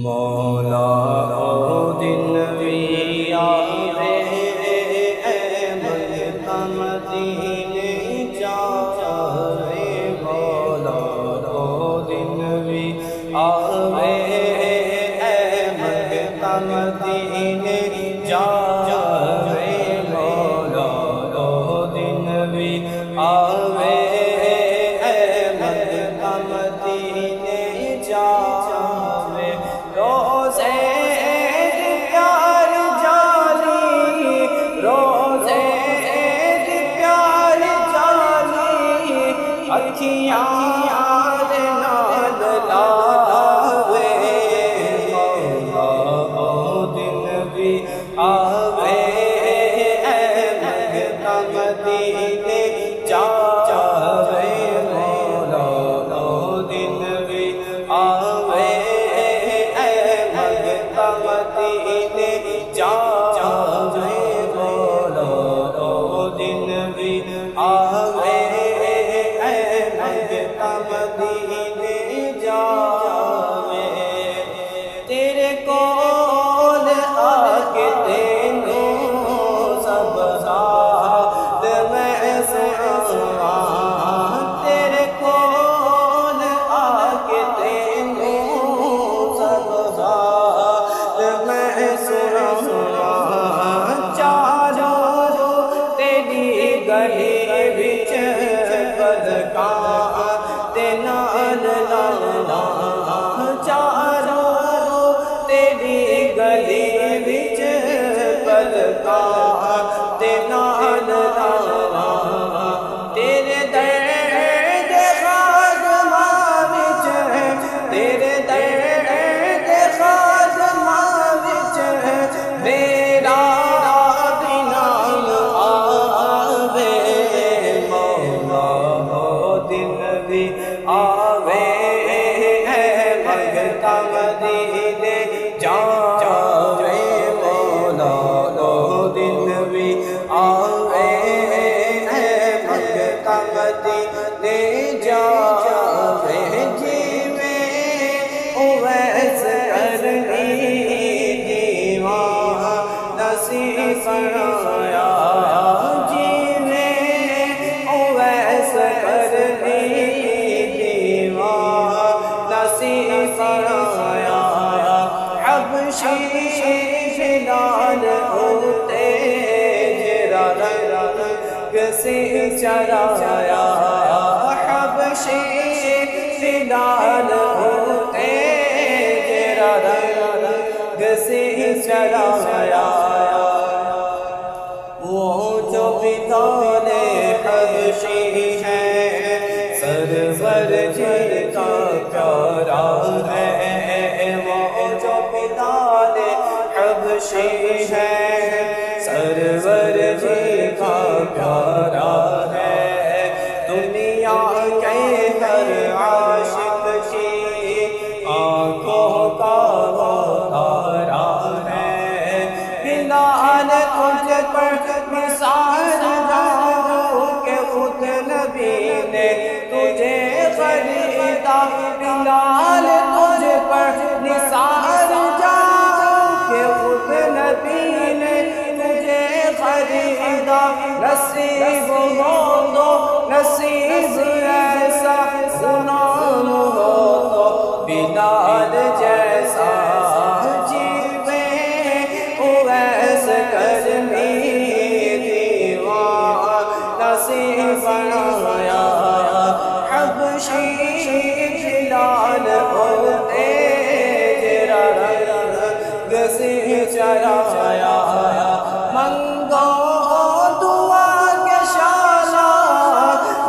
مولا او دن بھی آوے مکہ مدینے جاوے مولا او دن بھی آوے مکہ مدینے جاوے مولا او دن بھی آوے مکہ مدینے جاوے روزے پیار جالی روزے پیار جالی اکھیاں نال لاوے مولا او دن بھی آوے مکہ مدینے جاوے مولا او دن بھی آوے مکہ مدینے جاوے مولا او دن بھی آوے مکہ مدینے جاوے تیرے کول آ کے تینوں سب رات میں سنواں تیرے کول آ کے تینوں سب رات میں سنواں چاروں تیری گلی وچ بدکاں تے نال لاواں چاروں تیری گلی وچ بدکاں تے نال لاواں تیرے درد خادماں وچ تیرے درد خادماں وچ میرا بھی نام آوے مولا او دن بھی آوے مکہ مدینے جاوے مولا او دن بھی آوے مکہ مدینے جاوے جیویں اویس کرنی دیوان نصیب فرمایا جیویں اویس کرنی دیوان نصیب فرمایا حبشی بلال ہوتے جرا رنگ سے چرایا حبشی بلال ہوتے جرا رنگ سے چرایا وہ جو بلال حبشی ہے سرور جن کا پیارا ہے وہ جو بلال حبشی ہے سرور جی کا پیارا ہے دنیا کے ہر عاشق کی آنکھوں کا وہ تارا ہے بلال تجھ پر نثار جاؤں کہ خود نبی نے تجھے خریدا بلال تجھ پر نثار جاؤں کہ خود نبی نے تجھے خریدا نصیب ہو تو نصیب ایسا غلام ہو تو بلال جیسا جیویں اویس کرنی دیوان نصیب فرمایا حبشی بلال ہوتے جرا رنگ سے چرایا منگو دعا کے شالا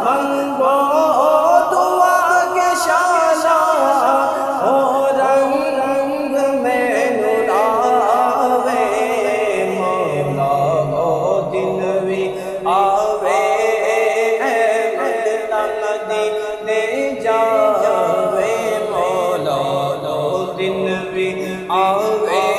منگو دعا کے شالا ہو رنگ رنگ میں نوراوے مولا او دن بھی آوے مکہ مدینے جاوے مولا او دن بھی آوے